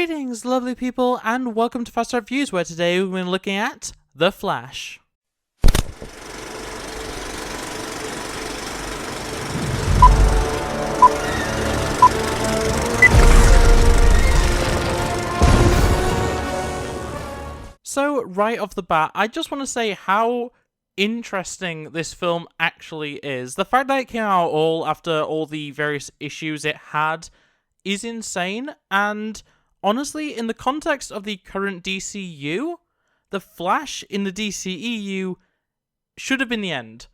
Greetings, lovely people, and welcome to Fast Start Views, where today we're looking at The Flash. So, right off the bat, I just want to say how interesting this film actually is. The fact that it came out all after all the various issues it had is insane, and honestly, in the context of the current DCU, The Flash in the DCEU should have been the end.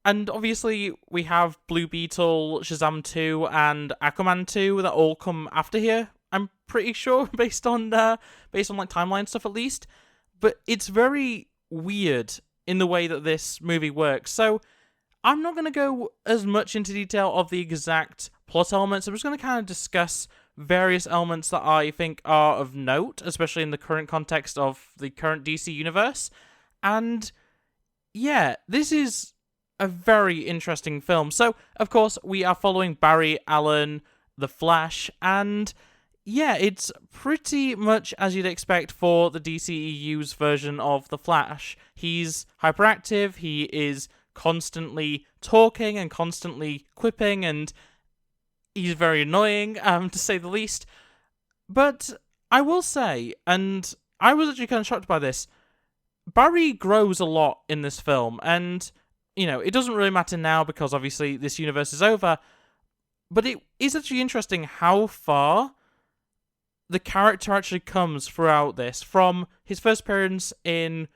And obviously, we have Blue Beetle, Shazam 2, and Aquaman 2 that all come after here, I'm pretty sure, based on like timeline stuff at least. But it's very weird in the way that this movie works. So I'm not going to go as much into detail of the exact plot elements. I'm just going to kind of discuss various elements that I think are of note, especially in the current context of the current DC universe. And yeah, this is a very interesting film. So, of course, we are following Barry Allen, the Flash, and yeah, it's pretty much as you'd expect for the DCEU's version of the Flash. He's hyperactive, he is constantly talking and constantly quipping, and he's very annoying, to say the least. But I will say, and I was actually kind of shocked by this, Barry grows a lot in this film, and, you know, it doesn't really matter now because obviously this universe is over, but it is actually interesting how far the character actually comes throughout this, from his first appearance in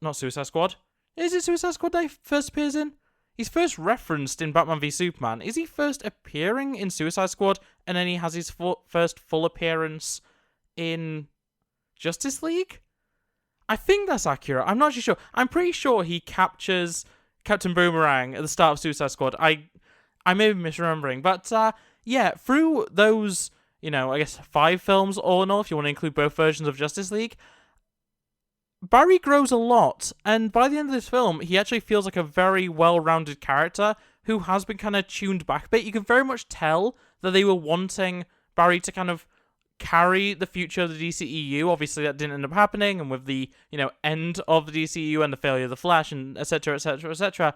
not Suicide Squad. Is it Suicide Squad that he first appears in? He's first referenced in Batman v Superman. Is he first appearing in Suicide Squad, and then he has his first full appearance in Justice League? I think that's accurate. I'm not actually sure. I'm pretty sure he captures Captain Boomerang at the start of Suicide Squad. I may be misremembering, but yeah, through those, you know, I guess 5 films all in all, if you want to include both versions of Justice League, Barry grows a lot, and by the end of this film, he actually feels like a very well-rounded character who has been kind of tuned back a bit. You can very much tell that they were wanting Barry to kind of carry the future of the DCEU. Obviously, that didn't end up happening, and with the, you know, end of the DCEU and the failure of the Flash, and etc., etc., etc.,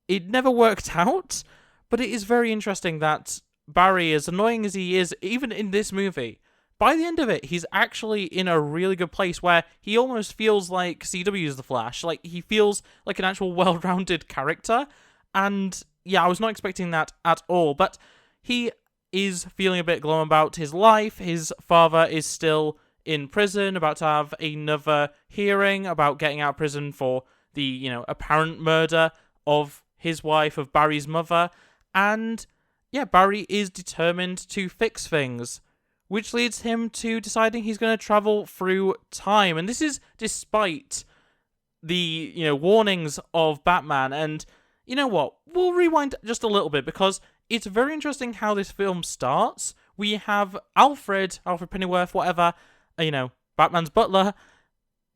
it never worked out. But it is very interesting that Barry, as annoying as he is, even in this movie, by the end of it, he's actually in a really good place where he almost feels like CW's The Flash. Like, he feels like an actual well-rounded character. And yeah, I was not expecting that at all. But he is feeling a bit glum about his life. His father is still in prison, about to have another hearing about getting out of prison for the, you know, apparent murder of his wife, of Barry's mother. And yeah, Barry is determined to fix things, which leads him to deciding he's going to travel through time. And this is despite the, you know, warnings of Batman. And you know what? We'll rewind just a little bit, because it's very interesting how this film starts. We have Alfred Pennyworth, whatever, you know, Batman's butler,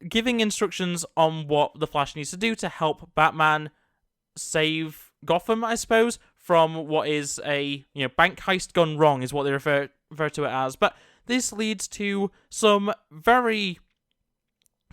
giving instructions on what the Flash needs to do to help Batman save Gotham, I suppose, from what is a, you know, bank heist gone wrong, is what they refer to it as. But this leads to some very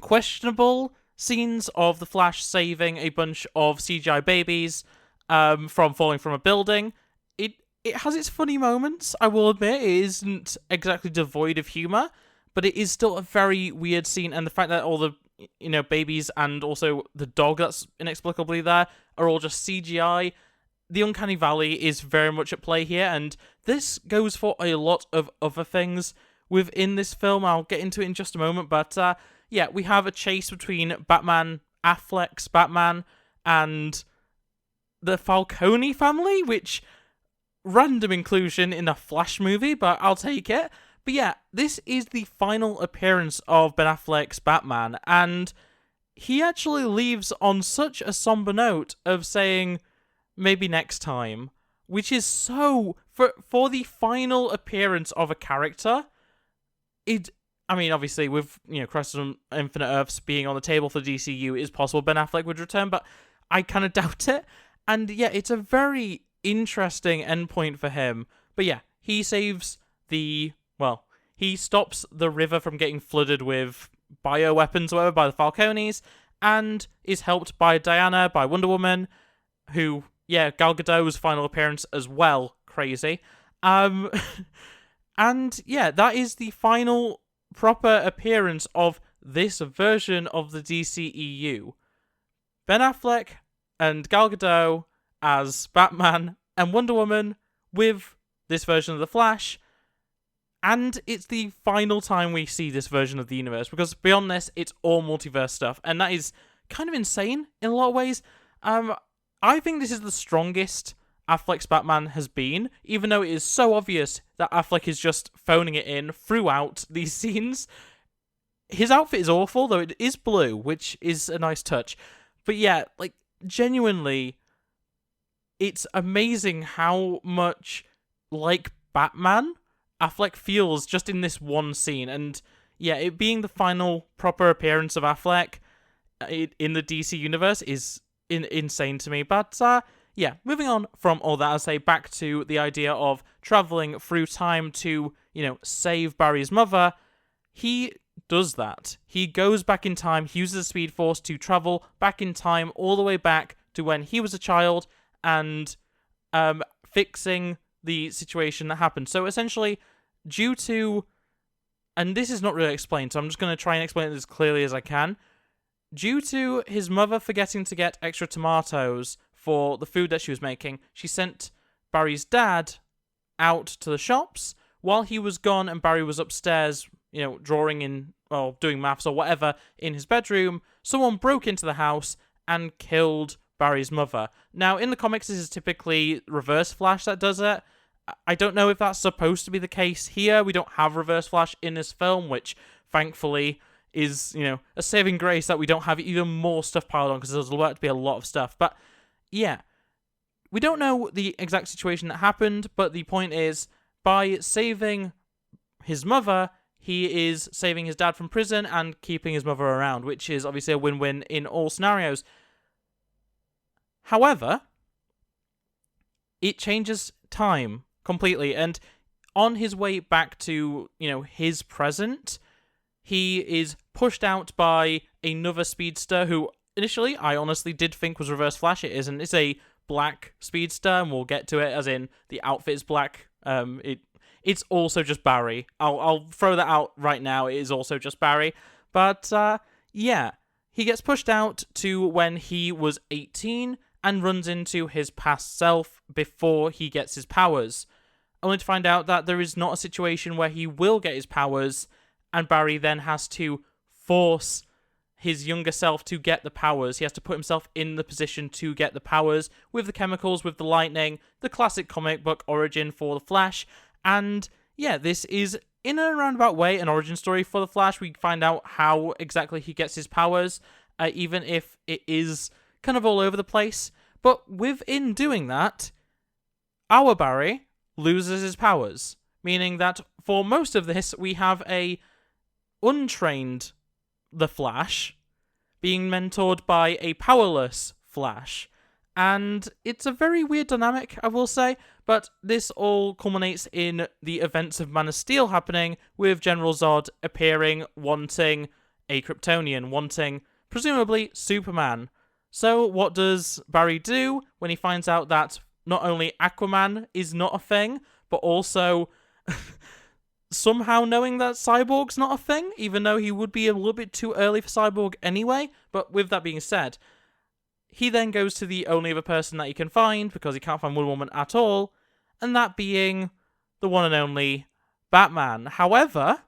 questionable scenes of the Flash saving a bunch of CGI babies from falling from a building. It has its funny moments, I will admit. It isn't exactly devoid of humour, but it is still a very weird scene, and the fact that all the, you know, babies and also the dog that's inexplicably there are all just CGI. The Uncanny Valley is very much at play here, and this goes for a lot of other things within this film. I'll get into it in just a moment, but yeah, we have a chase between Affleck's Batman and the Falcone family, which, random inclusion in a Flash movie, but I'll take it. But yeah, this is the final appearance of Ben Affleck's Batman, and he actually leaves on such a somber note of saying, maybe next time, which is so, for the final appearance of a character, I mean, obviously, with, you know, Crisis on Infinite Earths being on the table for DCU, it is possible Ben Affleck would return, but I kind of doubt it. And yeah, it's a very interesting endpoint for him. But yeah, he saves the, well, He stops the river from getting flooded with bioweapons or whatever by the Falcones, and is helped by Diana, by Wonder Woman, who, yeah, Gal Gadot's final appearance as well. Crazy. And yeah, that is the final proper appearance of this version of the DCEU. Ben Affleck and Gal Gadot as Batman and Wonder Woman with this version of The Flash. And it's the final time we see this version of the universe, because beyond this, it's all multiverse stuff, and that is kind of insane in a lot of ways. I think this is the strongest Affleck's Batman has been, even though it is so obvious that Affleck is just phoning it in throughout these scenes. His outfit is awful, though it is blue, which is a nice touch. But yeah, like, genuinely, it's amazing how much like Batman Affleck feels just in this one scene. And yeah, it being the final proper appearance of Affleck in the DC universe is insane to me. But yeah, moving on from all that, I'll say back to the idea of traveling through time to, save Barry's mother. He does that. He goes back in time, he uses the Speed Force to travel back in time all the way back to when he was a child and fixing the situation that happened. So essentially, due to, and this is not really explained, so I'm just going to try and explain it as clearly as I can. Due to his mother forgetting to get extra tomatoes for the food that she was making, she sent Barry's dad out to the shops while he was gone, and Barry was upstairs, drawing in, or doing maths or whatever in his bedroom. Someone broke into the house and killed Barry's mother. Now, in the comics, this is typically Reverse Flash that does it. I don't know if that's supposed to be the case here. We don't have Reverse Flash in this film, which thankfully is, a saving grace that we don't have even more stuff piled on, because there's about to be a lot of stuff. But yeah, we don't know the exact situation that happened, but the point is, by saving his mother, he is saving his dad from prison and keeping his mother around, which is obviously a win-win in all scenarios. However, it changes time completely, and on his way back to, his present, he is pushed out by another speedster who initially I honestly did think was Reverse Flash. It isn't. It's a black speedster, and we'll get to it, as in the outfit is black. It's also just Barry. I'll throw that out right now. It is also just Barry. But yeah, he gets pushed out to when he was 18 and runs into his past self before he gets his powers, only to find out that there is not a situation where he will get his powers, and Barry then has to force his younger self to get the powers. He has to put himself in the position to get the powers with the chemicals, with the lightning, the classic comic book origin for the Flash. And yeah, this is, in a roundabout way, an origin story for the Flash. We find out how exactly he gets his powers, even if it is kind of all over the place. But within doing that, our Barry loses his powers, meaning that for most of this, we have a untrained the Flash being mentored by a powerless Flash. And it's a very weird dynamic, I will say, but this all culminates in the events of Man of Steel happening, with General Zod appearing, wanting a Kryptonian, wanting, presumably, Superman. So what does Barry do when he finds out that not only Aquaman is not a thing, but also somehow knowing that Cyborg's not a thing, even though he would be a little bit too early for Cyborg anyway? But with that being said, he then goes to the only other person that he can find, because he can't find Wonder Woman at all, and that being the one and only Batman. However,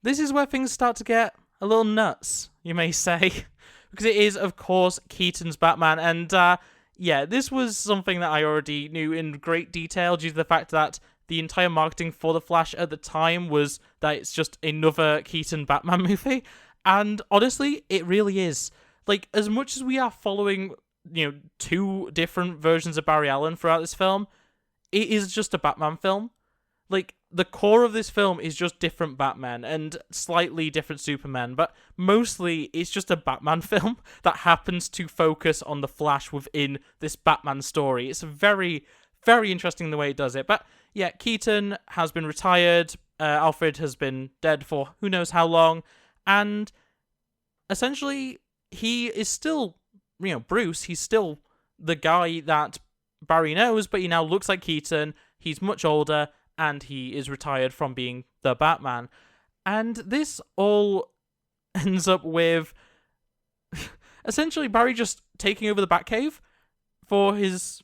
this is where things start to get a little nuts, you may say, because it is, of course, Keaton's Batman, and yeah, this was something that I already knew in great detail due to the fact that the entire marketing for The Flash at the time was that it's just another Keaton Batman movie, and honestly, it really is. Like, as much as we are following, two different versions of Barry Allen throughout this film, it is just a Batman film. Like, the core of this film is just different Batman and slightly different Superman, but mostly it's just a Batman film that happens to focus on the Flash within this Batman story. It's very, very interesting the way it does it. But yeah, Keaton has been retired Alfred has been dead for who knows how long, and essentially he is still, Bruce. He's still the guy that Barry knows, but he now looks like Keaton. He's much older, and he is retired from being the Batman. And this all ends up with essentially Barry just taking over the Batcave for his,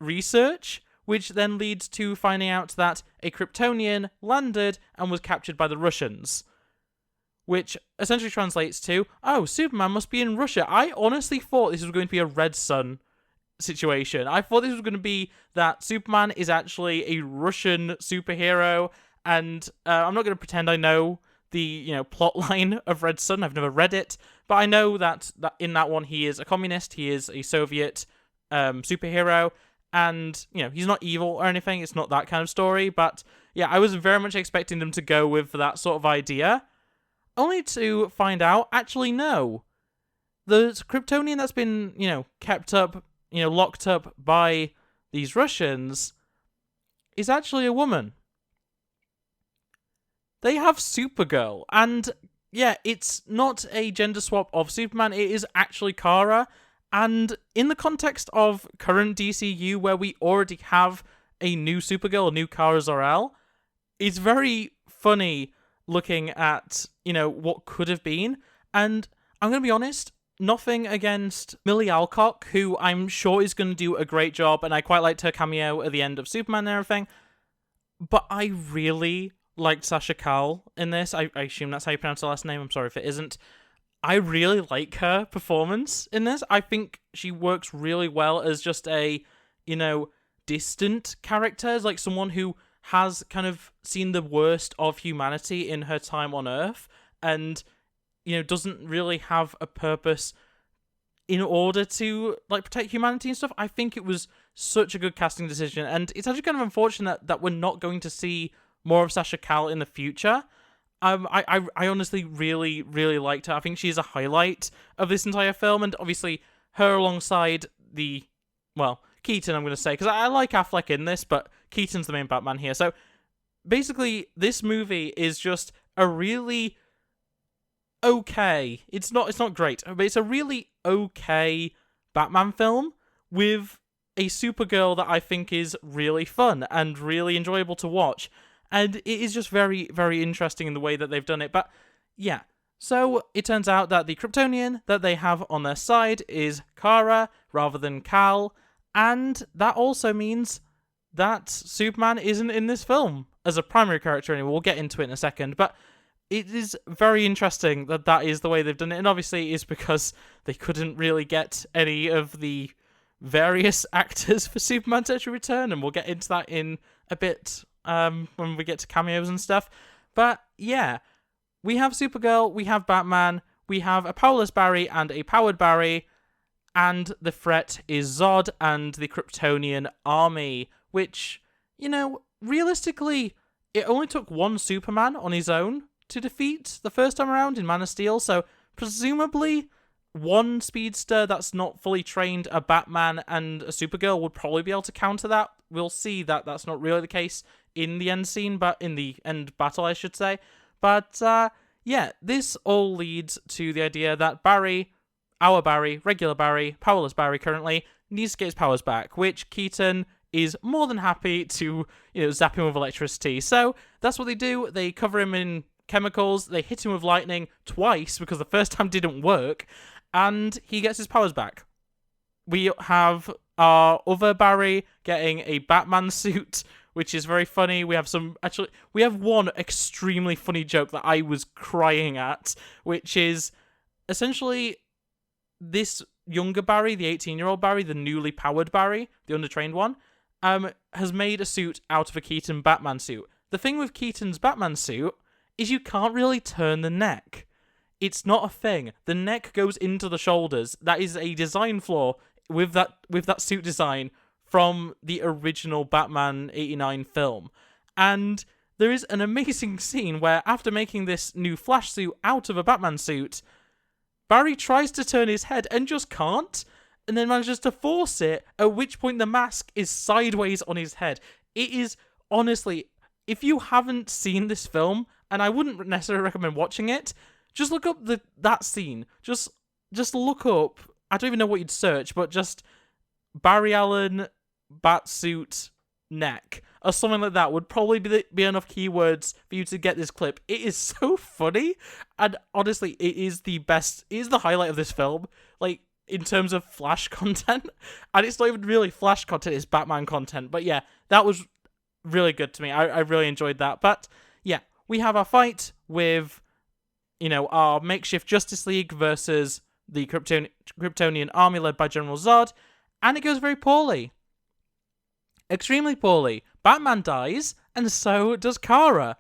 research, which then leads to finding out that a Kryptonian landed and was captured by the Russians. Which essentially translates to, oh, Superman must be in Russia. I honestly thought this was going to be a Red Sun situation. I thought this was going to be that Superman is actually a Russian superhero, and I'm not going to pretend I know the plot line of Red Sun. I've never read it, but I know that in that one he is a communist. He is a Soviet superhero, and he's not evil or anything. It's not that kind of story, but yeah, I was very much expecting them to go with that sort of idea, only to find out actually no. The Kryptonian that's been kept up, locked up by these Russians is actually a woman. They have Supergirl, and yeah, it's not a gender swap of Superman, it is actually Kara, and in the context of current DCU, where we already have a new Supergirl, a new Kara Zor-El, it's very funny looking at, what could have been, and I'm going to be honest, nothing against Millie Alcock, who I'm sure is going to do a great job, and I quite liked her cameo at the end of Superman and everything, but I really liked Sasha Calle in this. I assume that's how you pronounce her last name. I'm sorry if it isn't. I really like her performance in this. I think she works really well as just a, distant character, like someone who has kind of seen the worst of humanity in her time on Earth and, doesn't really have a purpose in order to, protect humanity and stuff. I think it was such a good casting decision, and it's actually kind of unfortunate that we're not going to see more of Sasha Calle in the future. I honestly really, really liked her. I think she's a highlight of this entire film, and obviously her alongside Keaton, I'm going to say, because I like Affleck in this, but Keaton's the main Batman here. So basically, this movie is just a really okay, it's not great, but it's a really okay Batman film with a Supergirl that I think is really fun and really enjoyable to watch. And it is just very, very interesting in the way that they've done it. But yeah, so it turns out that the Kryptonian that they have on their side is Kara rather than Kal. And that also means that Superman isn't in this film as a primary character anymore. We'll get into it in a second. But it is very interesting that that is the way they've done it. And obviously it's because they couldn't really get any of the various actors for Superman to actually return. And we'll get into that in a bit when we get to cameos and stuff. But yeah, we have Supergirl, we have Batman, we have a powerless Barry and a powered Barry, and the threat is Zod and the Kryptonian army, which, realistically, it only took one Superman on his own to defeat the first time around in Man of Steel, so presumably one speedster that's not fully trained, a Batman and a Supergirl, would probably be able to counter that. We'll see that that's not really the case in the end scene, but in the end battle, I should say. But, yeah, this all leads to the idea that Barry, our Barry, regular Barry, powerless Barry currently, needs to get his powers back, which Keaton is more than happy to, zap him with electricity. So, that's what they do. They cover him in chemicals, they hit him with lightning twice, because the first time didn't work, and he gets his powers back. We have our other Barry getting a Batman suit, which is very funny. We have one extremely funny joke that I was crying at, which is essentially this younger Barry, the 18-year-old Barry, the newly powered Barry, the undertrained one, has made a suit out of a Keaton Batman suit. The thing with Keaton's Batman suit is you can't really turn the neck. It's not a thing. The neck goes into the shoulders. That is a design flaw with that suit design from the original Batman 89 film. And there is an amazing scene where, after making this new Flash suit out of a Batman suit, Barry tries to turn his head and just can't, and then manages to force it, at which point the mask is sideways on his head. It is, honestly, if you haven't seen this film, and I wouldn't necessarily recommend watching it, just look up that scene. Just look up, I don't even know what you'd search, but just Barry Allen, Batsuit, neck, or something like that would probably be enough keywords for you to get this clip. It is so funny, and honestly, it is the best, it is the highlight of this film, like, in terms of Flash content, and it's not even really Flash content, it's Batman content, but yeah, that was really good to me. I really enjoyed that, but yeah, we have our fight with, our makeshift Justice League versus the Kryptonian army led by General Zod, and it goes very poorly. Extremely poorly. Batman dies, and so does Kara.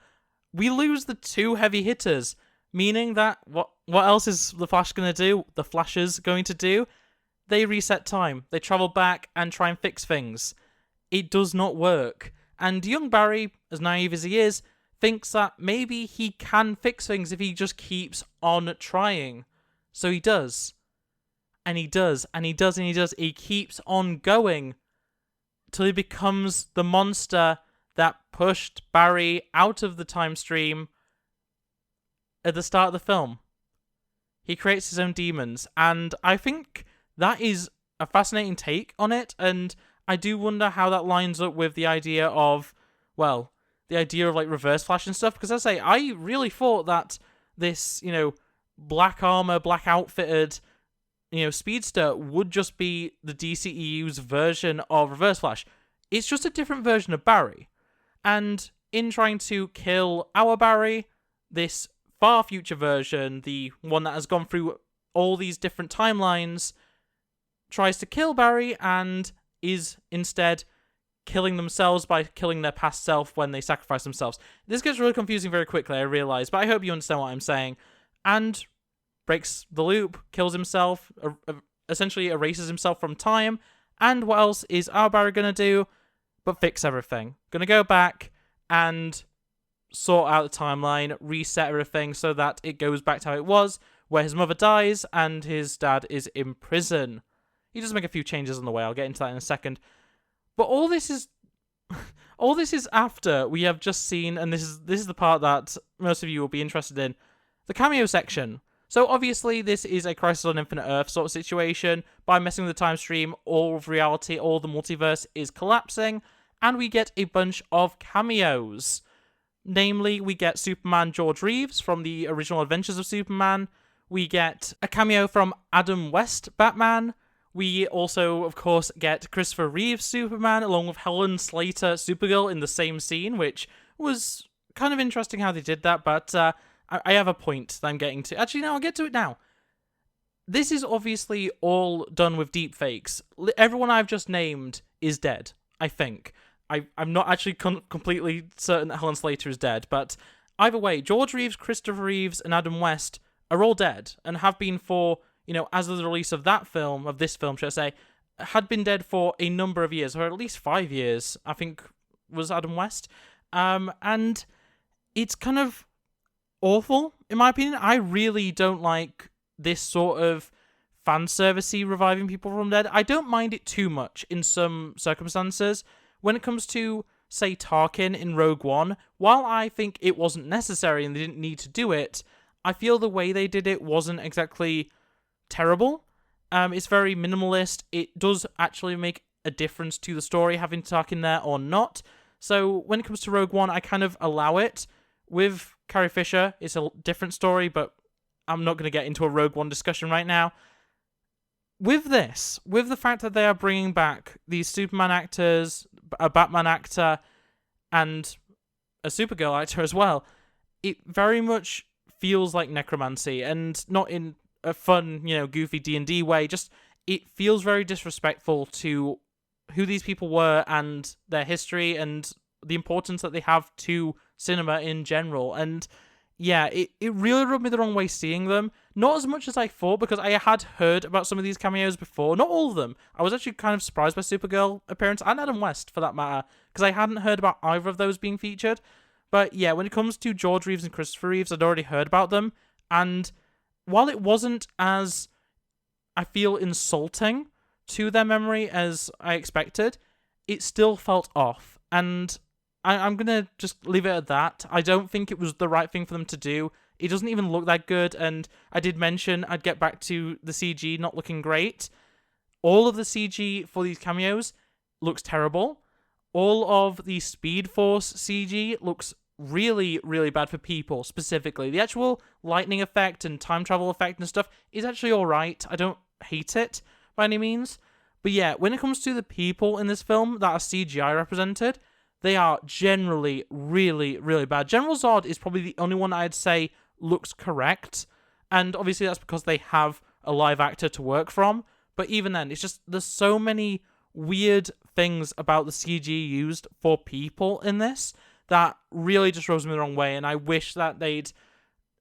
We lose the two heavy hitters, meaning that what else is the Flash going to do? The Flashers going to do? They reset time. They travel back and try and fix things. It does not work. And young Barry, as naive as he is, thinks that maybe he can fix things if he just keeps on trying. So he does. And he does, and he does, and he does. He keeps on going till he becomes the monster that pushed Barry out of the time stream at the start of the film. He creates his own demons, and I think that is a fascinating take on it, and I do wonder how that lines up with the idea of, like Reverse Flash and stuff, because I really thought that this, black armor, black outfitted, speedster would just be the DCEU's version of Reverse Flash. It's just a different version of Barry. And in trying to kill our Barry, this far future version, the one that has gone through all these different timelines, tries to kill Barry and is instead killing themselves by killing their past self when they sacrifice themselves. This gets really confusing very quickly, I realise, but I hope you understand what I'm saying. And breaks the loop, kills himself, essentially erases himself from time, and what else is our Barry going to do but fix everything? Going to go back and sort out the timeline, reset everything so that it goes back to how it was, where his mother dies and his dad is in prison. He does make a few changes on the way, I'll get into that in a second. But all this is after we have just seen, and this is the part that most of you will be interested in, the cameo section. So obviously this is a Crisis on Infinite Earth sort of situation. By messing with the time stream, all of reality, all the multiverse is collapsing, and we get a bunch of cameos. Namely, we get Superman George Reeves from the original Adventures of Superman. We get a cameo from Adam West Batman. We also, of course, get Christopher Reeves Superman, along with Helen Slater Supergirl in the same scene, which was kind of interesting how they did that, but I have a point that I'm getting to. Actually, no, I'll get to it now. This is obviously all done with deepfakes. Everyone I've just named is dead, I think. I'm not actually completely certain that Helen Slater is dead, but either way, George Reeves, Christopher Reeves, and Adam West are all dead, and have been for, as of the release of this film, should I say, had been dead for a number of years, or at least 5 years, I think, was Adam West. And it's kind of awful, in my opinion. I really don't like this sort of fan servicey reviving people from dead. I don't mind it too much in some circumstances. When it comes to, say, Tarkin in Rogue One, while I think it wasn't necessary and they didn't need to do it, I feel the way they did it wasn't exactly terrible. It's very minimalist. It does actually make a difference to the story having Tarkin there or not. So when it comes to Rogue One, I kind of allow it. With Carrie Fisher, it's a different story, but I'm not going to get into a Rogue One discussion right now. With this, with the fact that they are bringing back these Superman actors, a Batman actor, and a Supergirl actor as well, it very much feels like necromancy, and not in a fun, goofy D&D way. Just, it feels very disrespectful to who these people were and their history and the importance that they have to cinema in general. And yeah, it really rubbed me the wrong way seeing them. Not as much as I thought, because I had heard about some of these cameos before. Not all of them. I was actually kind of surprised by Supergirl appearance, and Adam West for that matter, because I hadn't heard about either of those being featured. But yeah, when it comes to George Reeves and Christopher Reeves, I'd already heard about them, and while it wasn't as, I feel, insulting to their memory as I expected, it still felt off. And I'm gonna just leave it at that. I don't think it was the right thing for them to do. It doesn't even look that good, and I did mention I'd get back to the CG not looking great. All of the CG for these cameos looks terrible. All of the Speed Force CG looks really, really bad for people, specifically. The actual lightning effect and time travel effect and stuff is actually alright. I don't hate it by any means. But yeah, when it comes to the people in this film that are CGI represented, they are generally really, really bad. General Zod is probably the only one I'd say looks correct, and obviously that's because they have a live actor to work from, but even then, it's just, there's so many weird things about the CG used for people in this that really just rubs me the wrong way, and I wish that they'd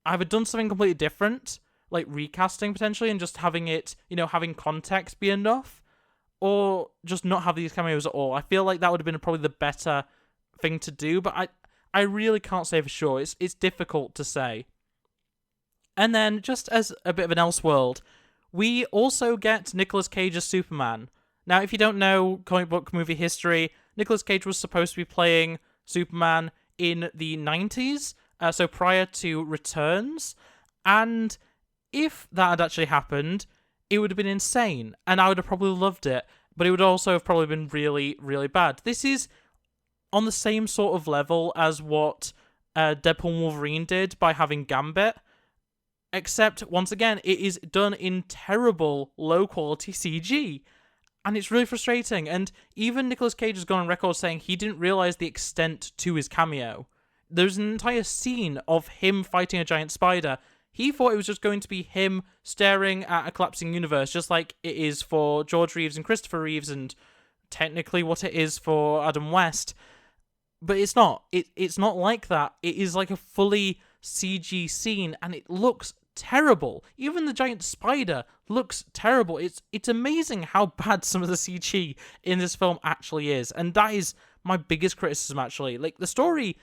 either done something completely different, like recasting potentially, and just having it, having context be enough, or just not have these cameos at all. I feel like that would have been probably the better thing to do, but I really can't say for sure. It's difficult to say. And then, just as a bit of an Elseworld, we also get Nicolas Cage as Superman. Now, if you don't know comic book movie history, Nicolas Cage was supposed to be playing Superman in the 90s, so prior to Returns, and if that had actually happened, it would have been insane, and I would have probably loved it, but it would also have probably been really, really bad. This is on the same sort of level as what Deadpool and Wolverine did by having Gambit, except, once again, it is done in terrible, low-quality CG, and it's really frustrating, and even Nicolas Cage has gone on record saying he didn't realise the extent to his cameo. There's an entire scene of him fighting a giant spider. He thought it was just going to be him staring at a collapsing universe, just like it is for George Reeves and Christopher Reeves, and technically what it is for Adam West. But it's not. It's not like that. It is like a fully CG scene, and it looks terrible. Even the giant spider looks terrible. It's amazing how bad some of the CG in this film actually is, and that is my biggest criticism, actually. Like, the story,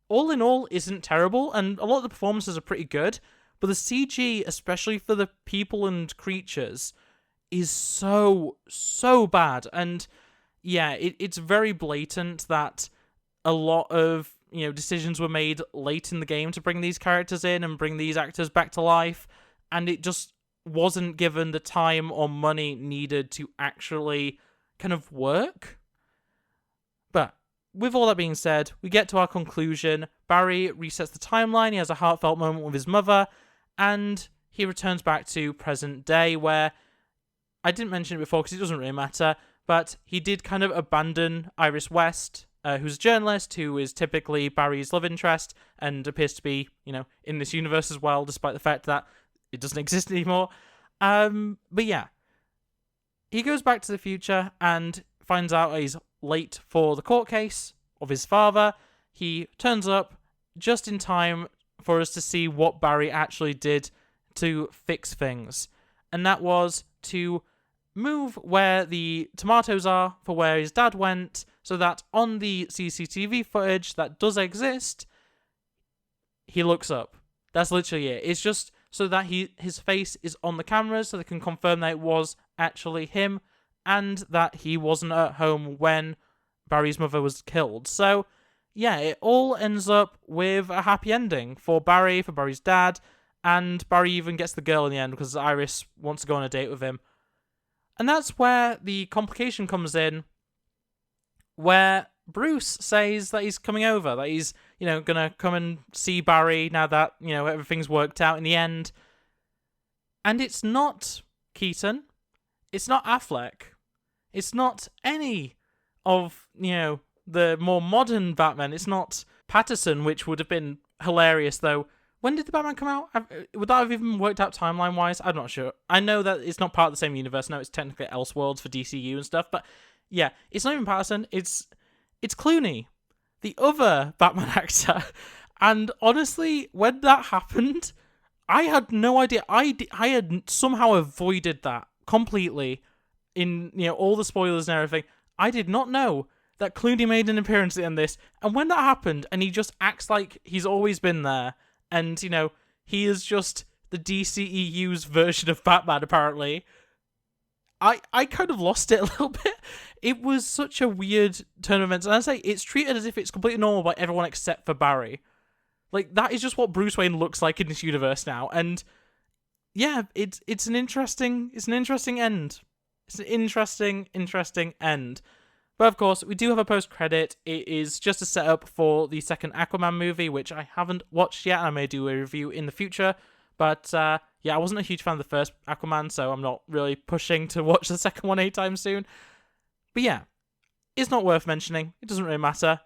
all in all, isn't terrible, and a lot of the performances are pretty good, but the CG, especially for the people and creatures, is so, so bad. And yeah, it's very blatant that a lot of decisions were made late in the game to bring these characters in and bring these actors back to life, and it just wasn't given the time or money needed to actually kind of work. But with all that being said, we get to our conclusion. Barry resets the timeline, he has a heartfelt moment with his mother, and he returns back to present day, where, I didn't mention it before because it doesn't really matter, but he did kind of abandon Iris West, who's a journalist, who is typically Barry's love interest, and appears to be, in this universe as well, despite the fact that it doesn't exist anymore. But yeah, he goes back to the future and finds out he's late for the court case of his father. He turns up just in time for us to see what Barry actually did to fix things, and that was to move where the tomatoes are for where his dad went, so that on the CCTV footage that does exist, he looks up. That's literally it. It's just so that his face is on the cameras, so they can confirm that it was actually him, and that he wasn't at home when Barry's mother was killed. So yeah, it all ends up with a happy ending for Barry, for Barry's dad, and Barry even gets the girl in the end because Iris wants to go on a date with him. And that's where the complication comes in, where Bruce says that he's coming over, that he's, gonna come and see Barry now that, everything's worked out in the end. And it's not Keaton, it's not Affleck, it's not any of, the more modern Batman, it's not Patterson, which would have been hilarious, though. When did the Batman come out? Would that have even worked out timeline-wise? I'm not sure. I know that it's not part of the same universe. No, it's technically Elseworlds for DCU and stuff. But yeah, it's not even Patterson. It's Clooney, the other Batman actor. And honestly, when that happened, I had no idea. I had somehow avoided that completely in all the spoilers and everything. I did not know that Clooney made an appearance in this. And when that happened, and he just acts like he's always been there, and, he is just the DCEU's version of Batman, apparently, I kind of lost it a little bit. It was such a weird turn of events. And I say it's treated as if it's completely normal by everyone except for Barry. Like, that is just what Bruce Wayne looks like in this universe now. And yeah, it's an interesting end. It's an interesting end. But of course, we do have a post-credit. It is just a setup for the second Aquaman movie, which I haven't watched yet. I may do a review in the future. But yeah, I wasn't a huge fan of the first Aquaman, so I'm not really pushing to watch the second one anytime soon. But yeah, it's not worth mentioning. It doesn't really matter.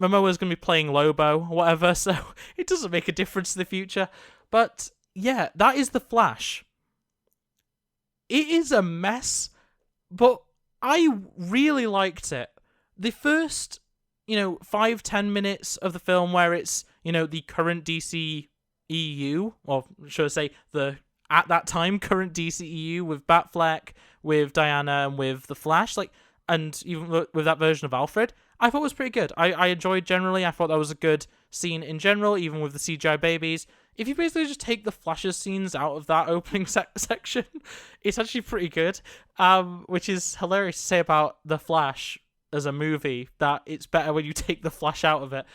Momoa's going to be playing Lobo, or whatever, so it doesn't make a difference in the future. But yeah, that is The Flash. It is a mess, but I really liked it. The first, 5-10 minutes of the film where it's, the current DCEU, or should I say, at that time, current DCEU with Batfleck, with Diana, and with The Flash, and even with that version of Alfred, I thought it was pretty good. I enjoyed generally. I thought that was a good scene in general, even with the CGI babies. If you basically just take the Flash's scenes out of that opening section, it's actually pretty good, which is hilarious to say about The Flash as a movie, that it's better when you take the Flash out of it.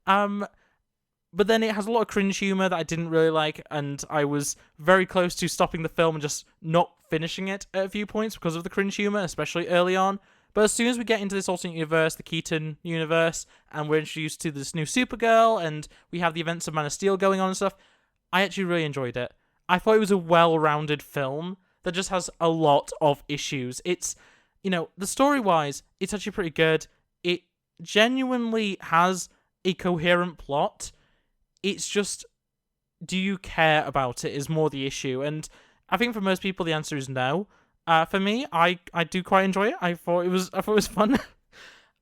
But then it has a lot of cringe humor that I didn't really like, and I was very close to stopping the film and just not finishing it at a few points because of the cringe humor, especially early on. But as soon as we get into this alternate universe, the Keaton universe, and we're introduced to this new Supergirl, and we have the events of Man of Steel going on and stuff, I actually really enjoyed it. I thought it was a well-rounded film that just has a lot of issues. It's, the story-wise, it's actually pretty good. It genuinely has a coherent plot. It's just, do you care about it is more the issue. And I think for most people, the answer is no. For me, I do quite enjoy it. I thought it was fun.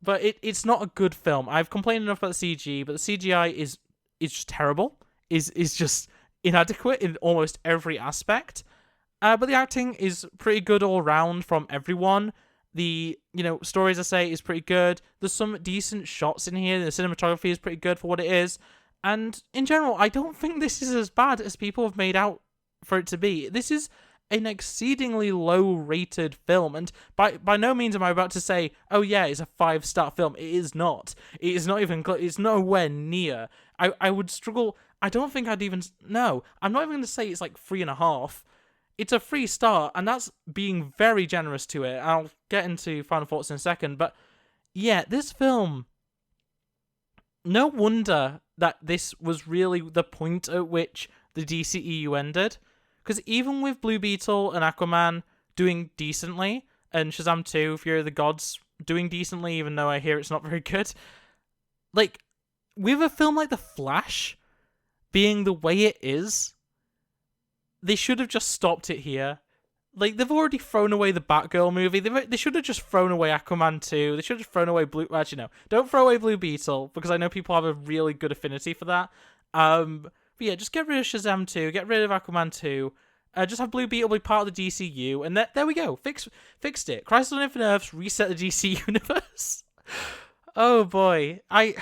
But it's not a good film. I've complained enough about the CG, but the CGI is just terrible. Is just inadequate in almost every aspect. But the acting is pretty good all round from everyone. The, stories I say is pretty good. There's some decent shots in here. The cinematography is pretty good for what it is. And in general, I don't think this is as bad as people have made out for it to be. This is an exceedingly low-rated film, and by no means am I about to say, oh yeah, it's a 5-star film. It is not. It is not even close. It's nowhere near. I would struggle. I don't think I'd even... No, I'm not even going to say it's 3.5. It's a 3-star, and that's being very generous to it. I'll get into final thoughts in a second, but yeah, this film... No wonder that this was really the point at which the DCEU ended. Because even with Blue Beetle and Aquaman doing decently, and Shazam 2, Fury of the Gods doing decently, even though I hear it's not very good, with a film like The Flash being the way it is, they should have just stopped it here. They've already thrown away the Batgirl movie. They should have just thrown away Aquaman 2. They should have thrown away Actually, no. Don't throw away Blue Beetle, because I know people have a really good affinity for that. But yeah, just get rid of Shazam 2. Get rid of Aquaman 2. Just have Blue Beetle be part of the DCU. And there we go. Fixed it. Crisis on Infinite Earths reset the DC universe. Oh boy. I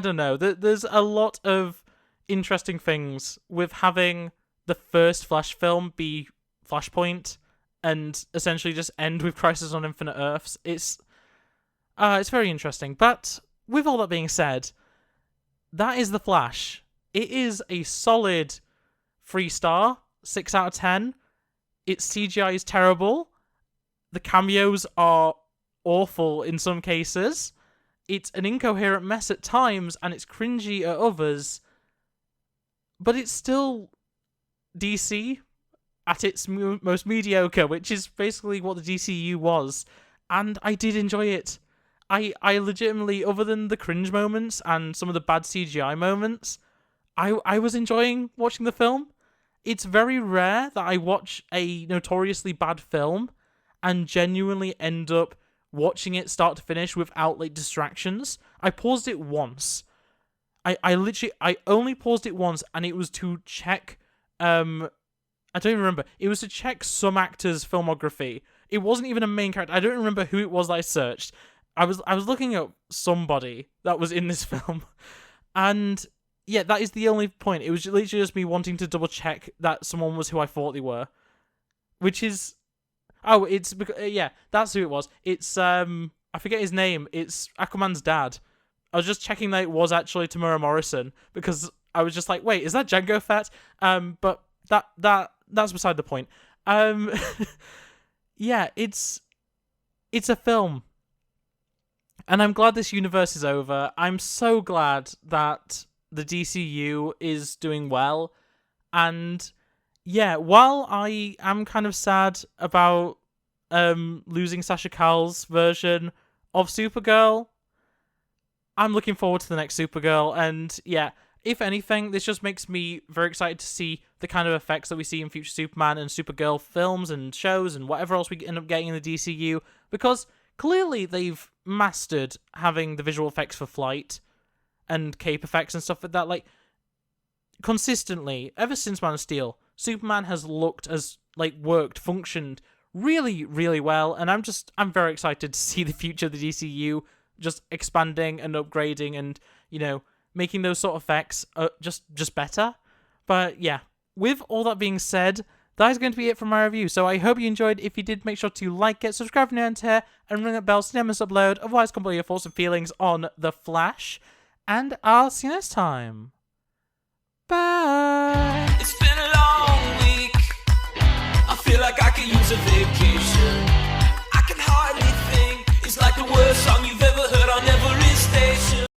don't know. There's a lot of interesting things with having the first Flash film be Flashpoint and essentially just end with Crisis on Infinite Earths. It's very interesting. But with all that being said, that is The Flash. It is a solid 3-star, 6 out of 10. Its CGI is terrible. The cameos are awful in some cases. It's an incoherent mess at times, and it's cringy at others. But it's still DC at its most mediocre, which is basically what the DCU was. And I did enjoy it. I legitimately, other than the cringe moments and some of the bad CGI moments, I was enjoying watching the film. It's very rare that I watch a notoriously bad film and genuinely end up watching it start to finish without distractions. I paused it once. I only paused it once, and it was to check I don't even remember. It was to check some actors' filmography. It wasn't even a main character. I don't remember who it was that I searched. I was looking at somebody that was in this film. And yeah, that is the only point. It was literally just me wanting to double check that someone was who I thought they were. Which is... Oh, it's yeah, that's who it was. It's I forget his name. It's Aquaman's dad. I was just checking that it was actually Tamura Morrison because I was just like, wait, is that Django Fett? But that's beside the point. Um, yeah, it's a film, and I'm glad this universe is over. I'm so glad that the DCU is doing well, and yeah, while I am kind of sad about losing Sasha Cal's version of Supergirl, I'm looking forward to the next Supergirl, and yeah, if anything, this just makes me very excited to see the kind of effects that we see in future Superman and Supergirl films and shows and whatever else we end up getting in the DCU, because clearly they've mastered having the visual effects for flight and cape effects and stuff like that. Like, consistently, ever since Man of Steel, Superman has looked as, like, worked, functioned really, really well, and I'm very excited to see the future of the DCU just expanding and upgrading and, you know, making those sort of effects just better. But yeah, with all that being said, that is going to be it for my review. So I hope you enjoyed. If you did, make sure to like it, subscribe if you're new here, and ring that bell so you never miss upload. Otherwise, come your thoughts and feelings on The Flash, and I'll see you next time. Bye!